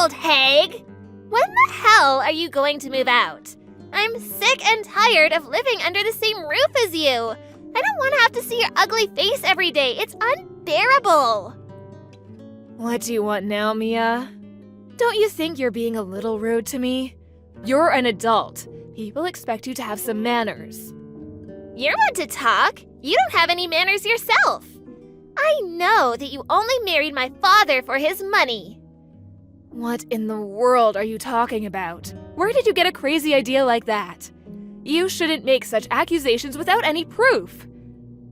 old hag! When the hell are you going to move out? I'm sick and tired of living under the same roof as you. I don't want to have to see your ugly face every day. It's unbearable. What do you want now, Mia? Don't you think you're being a little rude to me? You're an adult. People expect you to have some manners. You're one to talk. You don't have any manners yourself. I know that you only married my father for his money. What in the world are you talking about? Where did you get a crazy idea like that? You shouldn't make such accusations without any proof.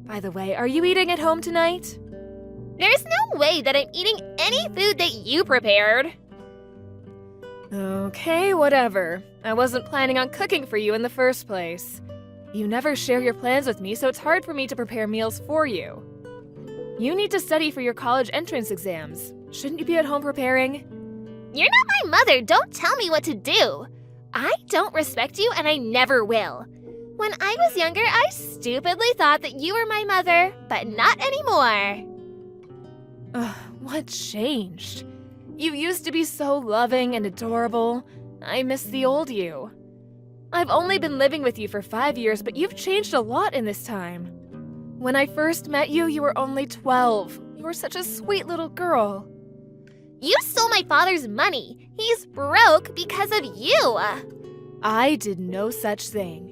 By the way, are you eating at home tonight? There's no way that I'm eating any food that you prepared. Okay, whatever. I wasn't planning on cooking for you in the first place. You never share your plans with me, so it's hard for me to prepare meals for you. You need to study for your college entrance exams. Shouldn't you be at home preparing? You're not my mother. Don't tell me what to do. I don't respect you, and I never will. When I was younger, I stupidly thought that you were my mother, but not anymore. What changed? You used to be so loving and adorable. I miss the old you. I've only been living with you for 5 years, but you've changed a lot in this time. When I first met you, you were only 12. You were such a sweet little girl. You stole my father's money. He's broke because of you. I did no such thing.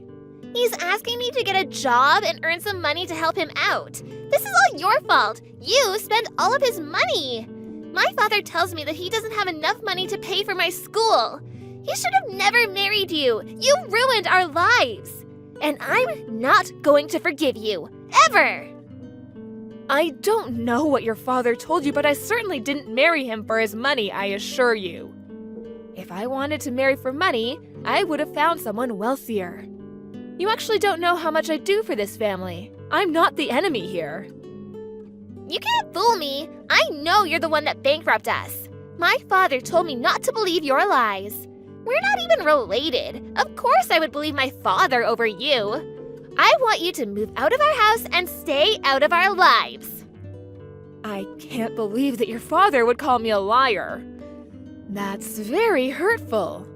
He's asking me to get a job and earn some money to help him out. This is all your fault. You spend all of his money. My father tells me that he doesn't have enough money to pay for my school. He should have never married you. You ruined our lives. And I'm not going to forgive you. Ever. I don't know what your father told you, but I certainly didn't marry him for his money, I assure you. If I wanted to marry for money, I would have found someone wealthier. You actually don't know how much I do for this family. I'm not the enemy here. You can't fool me. I know you're the one that bankrupted us. My father told me not to believe your lies. We're not even related. Of course I would believe my father over you. I want you to move out of our house and stay out of our lives. I can't believe that your father would call me a liar. That's very hurtful.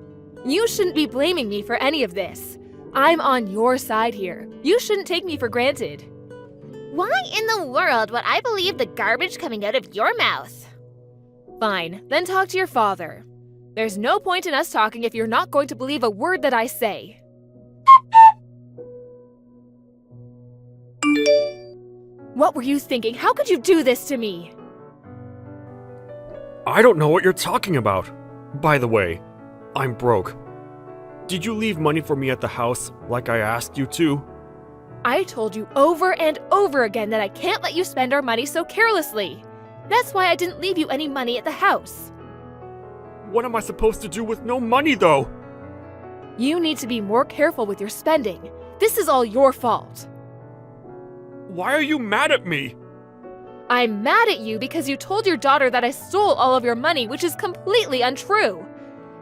You shouldn't be blaming me for any of this. I'm on your side here. You shouldn't take me for granted. Why in the world would I believe the garbage coming out of your mouth? Fine, then talk to your father. There's no point in us talking if you're not going to believe a word that I say. What were you thinking? How could you do this to me? I don't know what you're talking about. By the way, I'm broke. Did you leave money for me at the house like I asked you to? I told you over and over again that I can't let you spend our money so carelessly. That's why I didn't leave you any money at the house. What am I supposed to do with no money, though? You need to be more careful with your spending. This is all your fault. Why are you mad at me? I'm mad at you because you told your daughter that I stole all of your money, which is completely untrue.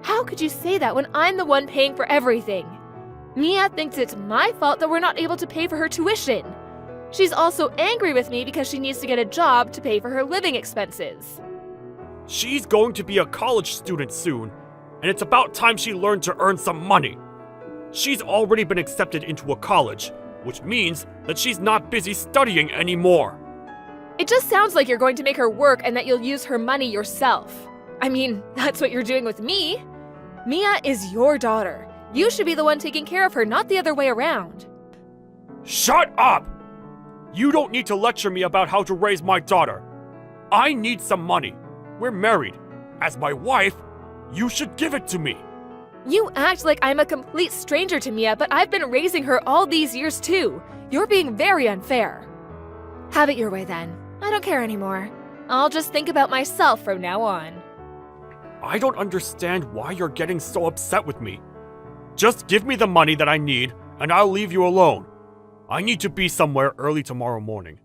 How could you say that when I'm the one paying for everything? Mia thinks it's my fault that we're not able to pay for her tuition. She's also angry with me because she needs to get a job to pay for her living expenses. She's going to be a college student soon, and it's about time she learned to earn some money. She's already been accepted into a college, which means that she's not busy studying anymore. It just sounds like you're going to make her work and that you'll use her money yourself. I mean, that's what you're doing with me. Mia is your daughter. You should be the one taking care of her, not the other way around. Shut up! You don't need to lecture me about how to raise my daughter. I need some money. We're married. As my wife, you should give it to me. You act like I'm a complete stranger to Mia, but I've been raising her all these years too. You're being very unfair. Have it your way then. I don't care anymore. I'll just think about myself from now on. I don't understand why you're getting so upset with me. Just give me the money that I need, and I'll leave you alone. I need to be somewhere early tomorrow morning,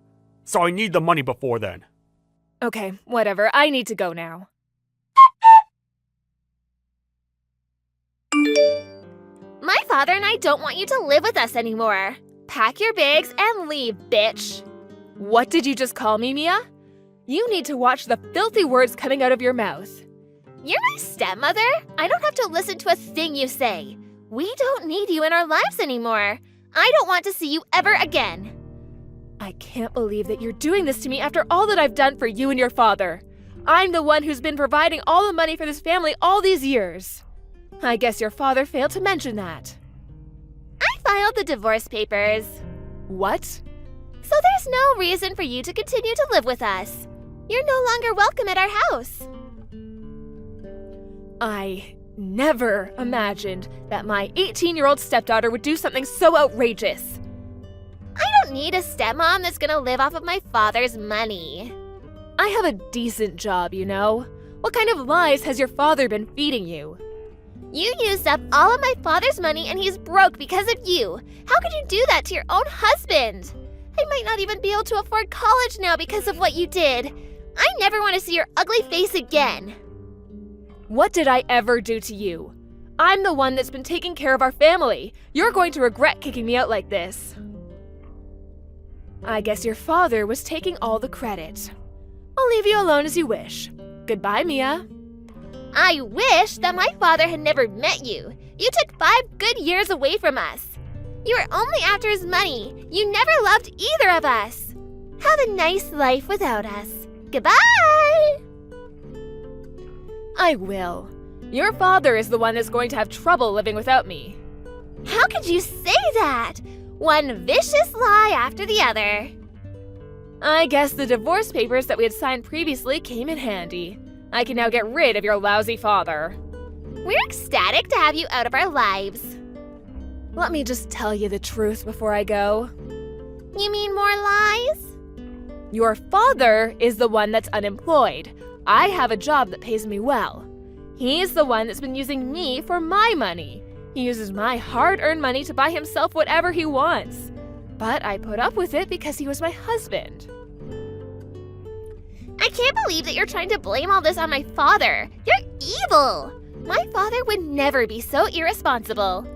so I need the money before then. Okay, whatever. I need to go now. My father and I don't want you to live with us anymore. Pack your bags and leave, bitch. What did you just call me, Mia? You need to watch the filthy words coming out of your mouth. You're my stepmother. I don't have to listen to a thing you say. We don't need you in our lives anymore. I don't want to see you ever again. I can't believe that you're doing this to me after all that I've done for you and your father. I'm the one who's been providing all the money for this family all these years. I guess your father failed to mention that. I filed the divorce papers. What? So there's no reason for you to continue to live with us. You're no longer welcome at our house. I never imagined that my 18-year-old stepdaughter would do something so outrageous. I don't need a stepmom that's gonna live off of my father's money. I have a decent job, you know. What kind of lies has your father been feeding you? You used up all of my father's money and he's broke because of you. How could you do that to your own husband? I might not even be able to afford college now because of what you did. I never want to see your ugly face again. What did I ever do to you? I'm the one that's been taking care of our family. You're going to regret kicking me out like this. I guess your father was taking all the credit. I'll leave you alone as you wish. Goodbye, Mia. I wish that my father had never met you. You took 5 good years away from us. You were only after his money. You never loved either of us. Have a nice life without us. Goodbye! I will. Your father is the one that's going to have trouble living without me. How could you say that? One vicious lie after the other. I guess the divorce papers that we had signed previously came in handy. I can now get rid of your lousy father. We're ecstatic to have you out of our lives. Let me just tell you the truth before I go. You mean more lies? Your father is the one that's unemployed. I have a job that pays me well. He's the one that's been using me for my money. He uses my hard-earned money to buy himself whatever he wants. But I put up with it because he was my husband. I can't believe that you're trying to blame all this on my father. You're evil. My father would never be so irresponsible.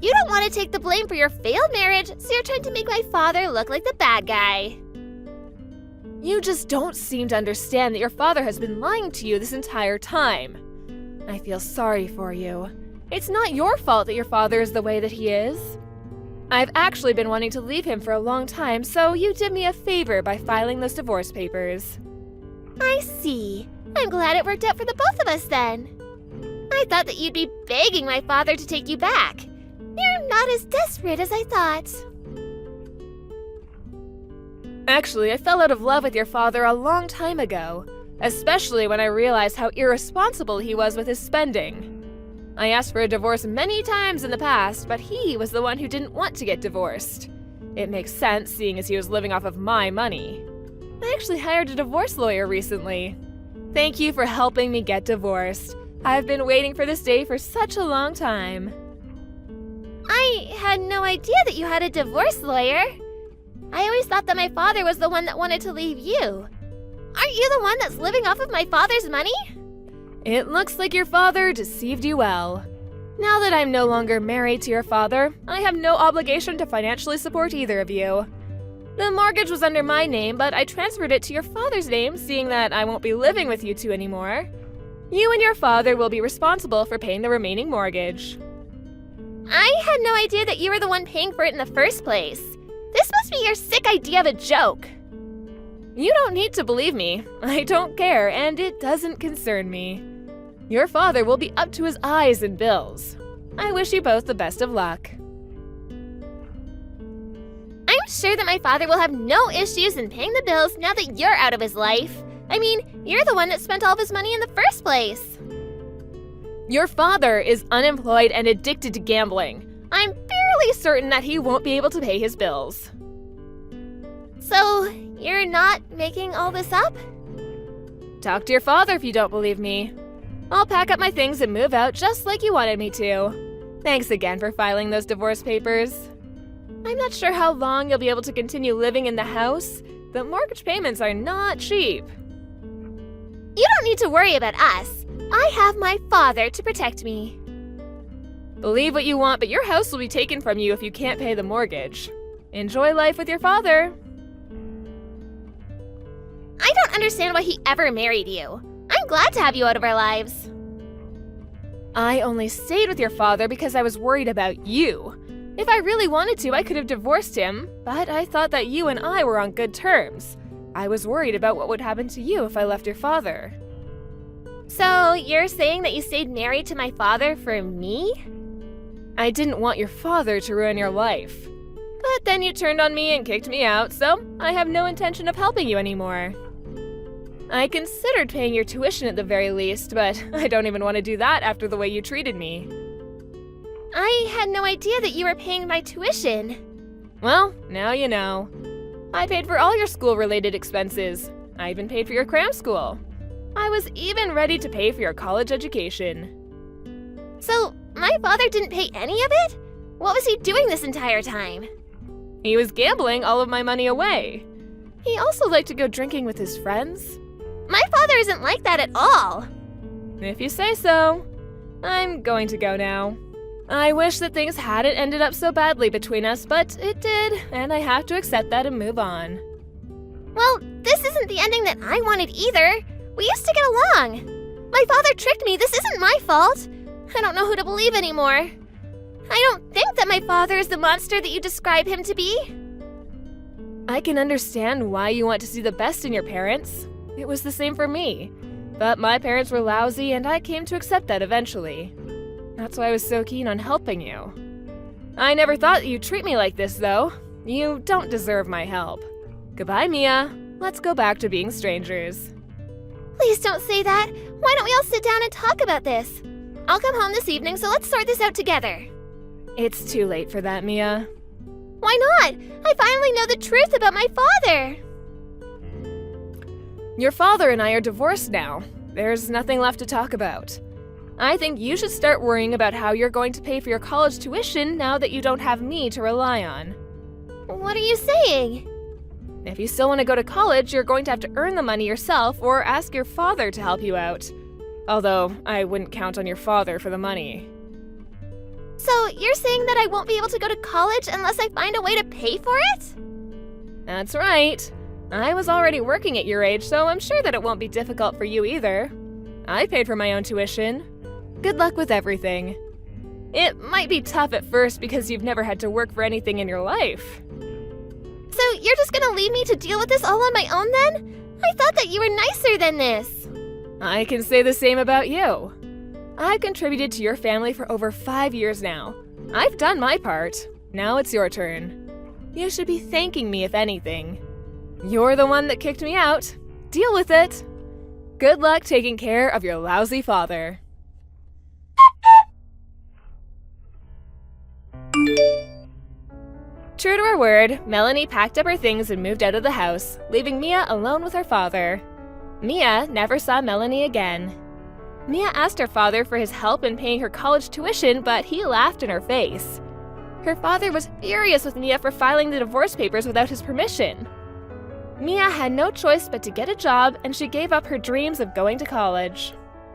You don't want to take the blame for your failed marriage, so you're trying to make my father look like the bad guy. You just don't seem to understand that your father has been lying to you this entire time. I feel sorry for you. It's not your fault that your father is the way that he is. I've actually been wanting to leave him for a long time, so you did me a favor by filing those divorce papers. I see. I'm glad it worked out for the both of us then. I thought that you'd be begging my father to take you back. You're not as desperate as I thought. Actually, I fell out of love with your father a long time ago, especially when I realized how irresponsible he was with his spending. I asked for a divorce many times in the past, but he was the one who didn't want to get divorced. It makes sense, seeing as he was living off of my money. I actually hired a divorce lawyer recently. Thank you for helping me get divorced. I've been waiting for this day for such a long time. I had no idea that you had a divorce lawyer. I always thought that my father was the one that wanted to leave you. Aren't you the one that's living off of my father's money? It looks like your father deceived you well. Now that I'm no longer married to your father, I have no obligation to financially support either of you. The mortgage was under my name, but I transferred it to your father's name, seeing that I won't be living with you two anymore. You and your father will be responsible for paying the remaining mortgage. I had no idea that you were the one paying for it in the first place. This must be your sick idea of a joke. You don't need to believe me. I don't care, and it doesn't concern me. Your father will be up to his eyes in bills. I wish you both the best of luck. I'm sure that my father will have no issues in paying the bills now that you're out of his life. I mean, you're the one that spent all of his money in the first place. Your father is unemployed and addicted to gambling. I'm fairly certain that he won't be able to pay his bills. So, you're not making all this up? Talk to your father if you don't believe me. I'll pack up my things and move out just like you wanted me to. Thanks again for filing those divorce papers. I'm not sure how long you'll be able to continue living in the house. The mortgage payments are not cheap. You don't need to worry about us. I have my father to protect me. Believe what you want, but your house will be taken from you if you can't pay the mortgage. Enjoy life with your father. I don't understand why he ever married you. I'm glad to have you out of our lives. I only stayed with your father because I was worried about you. If I really wanted to, I could have divorced him, but I thought that you and I were on good terms. I was worried about what would happen to you if I left your father. So, you're saying that you stayed married to my father for me? I didn't want your father to ruin your life. But then you turned on me and kicked me out, so I have no intention of helping you anymore. I considered paying your tuition at the very least, but I don't even want to do that after the way you treated me. I had no idea that you were paying my tuition. Well, now you know. I paid for all your school-related expenses. I even paid for your cram school. I was even ready to pay for your college education. So, my father didn't pay any of it? What was he doing this entire time? He was gambling all of my money away. He also liked to go drinking with his friends. My father isn't like that at all. If you say so. I'm going to go now. I wish that things hadn't ended up so badly between us, but it did, and I have to accept that and move on. Well, this isn't the ending that I wanted either. We used to get along. My father tricked me. This isn't my fault. I don't know who to believe anymore. I don't think that my father is the monster that you describe him to be. I can understand why you want to see the best in your parents. It was the same for me. But my parents were lousy, and I came to accept that eventually. That's why I was so keen on helping you. I never thought you'd treat me like this, though. You don't deserve my help. Goodbye, Mia. Let's go back to being strangers. Please don't say that. Why don't we all sit down and talk about this? I'll come home this evening, so let's sort this out together. It's too late for that, Mia. Why not? I finally know the truth about my father. Your father and I are divorced now. There's nothing left to talk about. I think you should start worrying about how you're going to pay for your college tuition now that you don't have me to rely on. What are you saying? If you still want to go to college, you're going to have to earn the money yourself or ask your father to help you out. Although, I wouldn't count on your father for the money. So, you're saying that I won't be able to go to college unless I find a way to pay for it? That's right. I was already working at your age, so I'm sure that it won't be difficult for you either. I paid for my own tuition. Good luck with everything. It might be tough at first because you've never had to work for anything in your life. So, you're just gonna leave me to deal with this all on my own then? I thought that you were nicer than this. I can say the same about you. I've contributed to your family for over 5 years now. I've done my part. Now it's your turn. You should be thanking me if anything. You're the one that kicked me out. Deal with it. Good luck taking care of your lousy father. True to her word, Melanie packed up her things and moved out of the house, leaving Mia alone with her father. Mia never saw Melanie again. Mia asked her father for his help in paying her college tuition, but he laughed in her face. Her father was furious with Mia for filing the divorce papers without his permission. Mia had no choice but to get a job, and she gave up her dreams of going to college.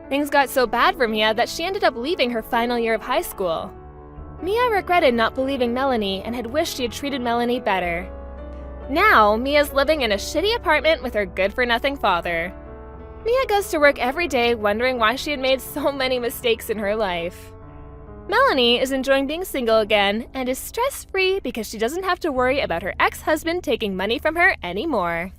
Things got so bad for Mia that she ended up leaving her final year of high school. Mia regretted not believing Melanie and had wished she had treated Melanie better. Now, Mia's living in a shitty apartment with her good-for-nothing father. Mia goes to work every day wondering why she had made so many mistakes in her life. Melanie is enjoying being single again and is stress-free because she doesn't have to worry about her ex-husband taking money from her anymore.